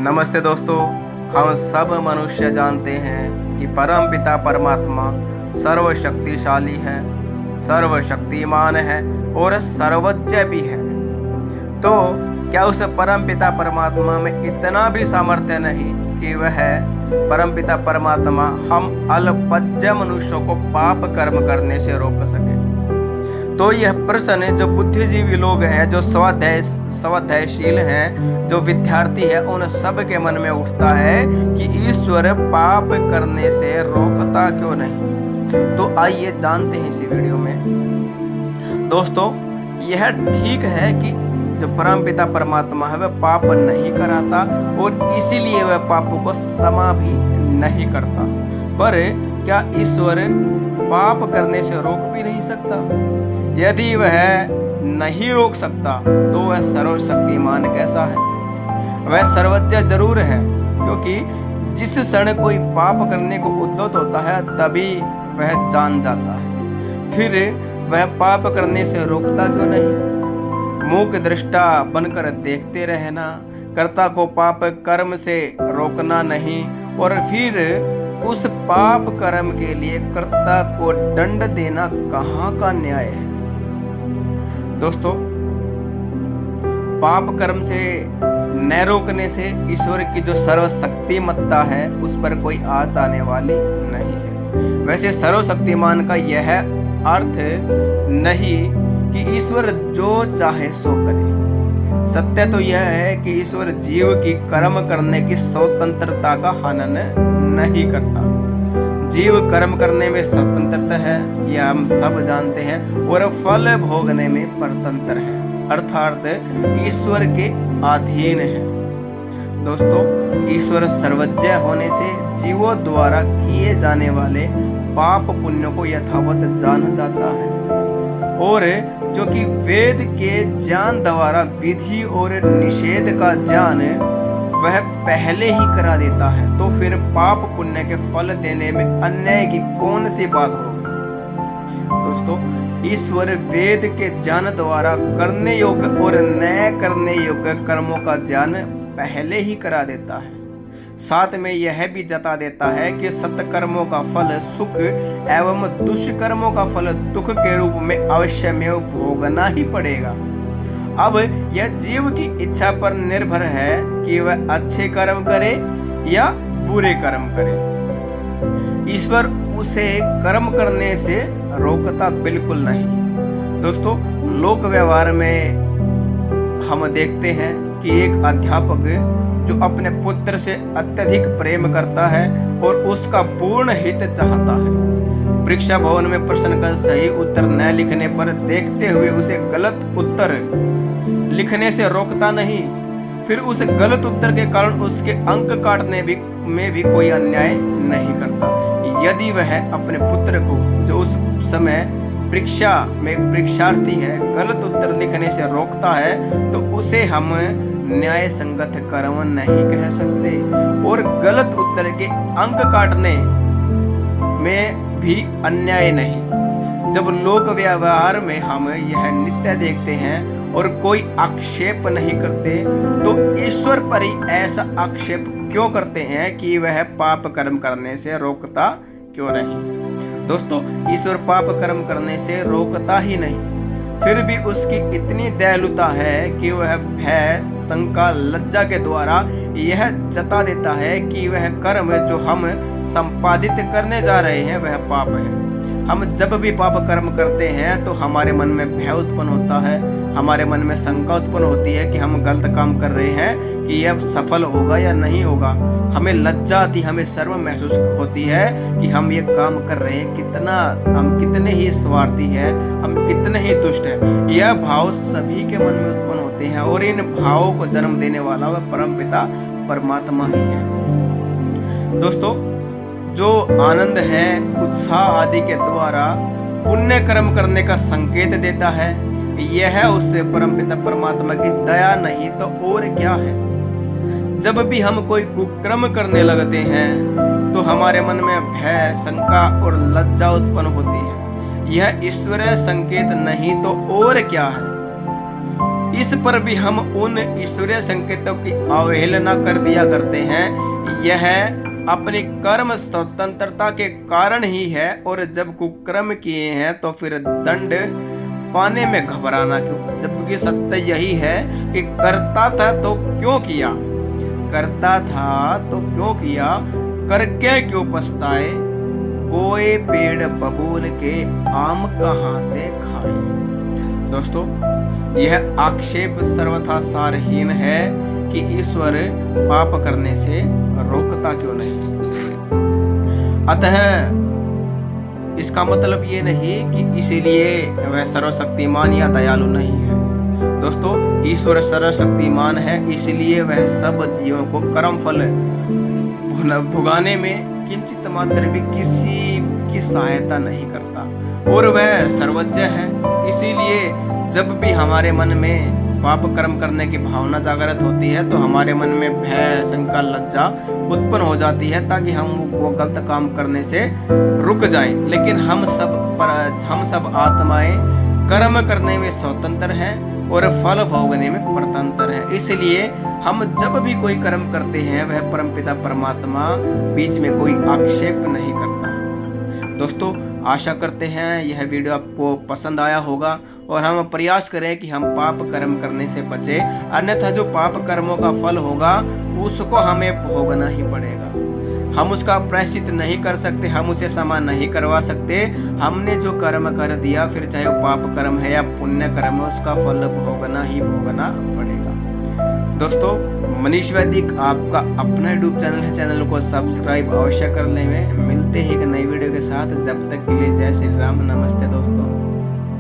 नमस्ते दोस्तों। हम सब मनुष्य जानते हैं कि परम पिता परमात्मा सर्वशक्तिशाली है, सर्वशक्तिमान है और सर्वज्ञ भी है। तो क्या उस परम पिता परमात्मा में इतना भी सामर्थ्य नहीं कि वह परम पिता परमात्मा हम अल्पज्ञ मनुष्यों को पाप कर्म करने से रोक सके? तो यह प्रश्न जो बुद्धिजीवी लोग हैं, जो स्वाध्यायशील हैं, जो विद्यार्थी है, उन सब के मन में उठता है कि ईश्वर पाप करने से रोकता क्यों नहीं। तो आइए जानते हैं इसी वीडियो में। दोस्तों, यह ठीक है कि जो परम पिता परमात्मा है वह पाप नहीं कराता और इसीलिए वह पापों को क्षमा भी नहीं करता, पर क्या ईश्वर पाप करने से रोक भी नहीं सकता? यदि वह नहीं रोक सकता तो वह सर्वशक्तिमान कैसा है? वह सर्वज्ञ जरूर है, क्योंकि जिस क्षण कोई पाप करने को उद्यत होता है तभी वह जान जाता है। फिर वह पाप करने से रोकता क्यों नहीं? मूक दृष्टा बनकर देखते रहना, कर्ता को पाप कर्म से रोकना नहीं और फिर उस पाप कर्म के लिए कर्ता को दंड देना कहाँ का न्याय है? दोस्तों, पाप कर्म से न रोकने से ईश्वर की जो सर्वशक्तिमत्ता है उस पर कोई आँच आने वाली नहीं है। वैसे सर्वशक्तिमान का यह अर्थ नहीं कि ईश्वर जो चाहे सो करे। सत्य तो यह है कि ईश्वर जीव की कर्म करने की स्वतंत्रता का हनन नहीं करता। जीव कर्म करने में स्वतंत्र है, यह हम सब जानते हैं, और फल भोगने में परतंत्र है, अर्थात ईश्वर के अधीन है। दोस्तों, ईश्वर सर्वज्ञ होने से जीवों द्वारा किए जाने वाले पाप पुण्यों को यथावत जान जाता है, और जो कि वेद के ज्ञान द्वारा विधि और निषेध का ज्ञान वह पहले ही करा देता है। तो फिर पाप पुण्य के फल देने में अन्याय की कौन सी बात होगी? दोस्तों, ईश्वर वेद के ज्ञान द्वारा करने योग्य और न करने योग्य कर्मों का ज्ञान पहले ही करा देता है। साथ में यह भी जता देता है कि सत्कर्मों का फल सुख एवं दुष्कर्मों का फल दुख के रूप में अवश्य में भोगना ही पड़ेगा। अब यह जीव की इच्छा पर निर्भर है कि वह अच्छे कर्म करे या बुरे कर्म करे। ईश्वर उसे कर्म करने से रोकता बिल्कुल नहीं। दोस्तों, लोक व्यवहार में हम देखते हैं कि एक अध्यापक जो अपने पुत्र से अत्यधिक प्रेम करता है और उसका पूर्ण हित चाहता है, परीक्षा भवन में प्रश्न का सही उत्तर न लिखने पर देखते हुए उसे गलत उत्तर लिखने से रोकता नहीं, फिर उस गलत उत्तर के कारण उसके अंक काटने में भी कोई अन्याय नहीं करता। यदि वह अपने पुत्र को, जो उस समय परीक्षा में परीक्षार्थी है, गलत उत्तर लिखने से रोकता है तो उसे हम न्याय संगत कर्म नहीं कह सकते, और गलत उत्तर के अंक काटने में भी अन्याय नहीं। जब लोक व्यवहार में हम यह नित्य देखते हैं और कोई आक्षेप नहीं करते, तो ईश्वर पर ही ऐसा आक्षेप क्यों करते हैं कि वह पाप कर्म करने से रोकता क्यों नहीं? दोस्तों, ईश्वर पाप कर्म करने से रोकता ही नहीं, फिर भी उसकी इतनी दयालुता है कि वह भय, शंका, लज्जा के द्वारा यह जता देता है कि वह कर्म जो हम संपादित करने जा रहे हैं वह पाप है। हम जब भी पाप कर्म करते हैं तो हमारे मन में भय उत्पन्न होता है, हमारे मन में शंका उत्पन्न होती है कि हम गलत काम कर रहे हैं, कि यह सफल होगा या नहीं होगा। हमें लज्जा आती, हमें शर्म महसूस होती है कि हम ये काम कर रहे हैं, हम कितने ही स्वार्थी हैं, हम कितने ही दुष्ट हैं। यह भाव सभी के मन में उत्पन्न होते हैं और इन भावों को जन्म देने वाला वह परम पिता परमात्मा ही है। दोस्तों, जो आनंद है, उत्साह आदि के द्वारा पुण्य कर्म करने का संकेत देता है, यह उससे परमपिता परमात्मा की दया नहीं तो और क्या है। जब भी हम कोई कुकर्म करने लगते हैं तो हमारे मन में भय, शंका और लज्जा उत्पन्न होती है। यह ईश्वरीय संकेत नहीं तो और क्या है। इस पर भी हम उन ईश्वरीय संकेतों की अवहेलना कर दिया करते हैं। यह अपनी कर्म स्वतंत्रता के कारण ही है, और जब कुकर्म किए हैं तो फिर दंड पाने में घबराना क्यों, जबकि सत्य यही है कि करता था तो क्यों किया, करता था तो क्यों किया, करके क्यों पछताए, बोए पेड़ बबूल के आम कहां से खाए। दोस्तों, यह आक्षेप सर्वथा सारहीन है कि ईश्वर पाप करने से रोकता क्यों नहीं। अतः इसका मतलब ये नहीं कि इसीलिए वह सर्वशक्तिमान या दयालु नहीं है। दोस्तों, ईश्वर सर्वशक्तिमान है, इसलिए वह सब जीवों को कर्म फल भुगाने में किंचित मात्र भी किसी की सहायता नहीं करता, और वह सर्वज्ञ है। इसीलिए जब भी हमारे मन में पाप कर्म करने की भावना जागृत होती है तो हमारे मन में भय, शंका, लज्जा उत्पन्न हो जाती है, ताकि हम वो गलत काम करने से रुक जाएं। लेकिन हम सब आत्माएं कर्म करने में स्वतंत्र हैं और फल भोगने में परतंत्र हैं। इसलिए हम जब भी कोई कर्म करते हैं वह परमपिता परमात्मा बीच में कोई आक्षेप नहीं करता। दोस्तों, आशा करते हैं यह वीडियो आपको पसंद आया होगा, और हम प्रयास करें कि हम पाप कर्म करने से बचें, अन्यथा जो पाप कर्मों का फल होगा उसको हमें भोगना ही पड़ेगा। हम उसका प्रायश्चित नहीं कर सकते, हम उसे क्षमा नहीं करवा सकते। हमने जो कर्म कर दिया, फिर चाहे वो पाप कर्म है या पुण्य कर्म है, उसका फल भोगना ही भोगना पड़ेगा। दोस्तों, मनीष वैदिक आपका अपना यूट्यूब चैनल है, चैनल को सब्सक्राइब अवश्य कर लें। मिलते हैं एक नई वीडियो के साथ, जब तक के लिए जय श्री राम, नमस्ते दोस्तों।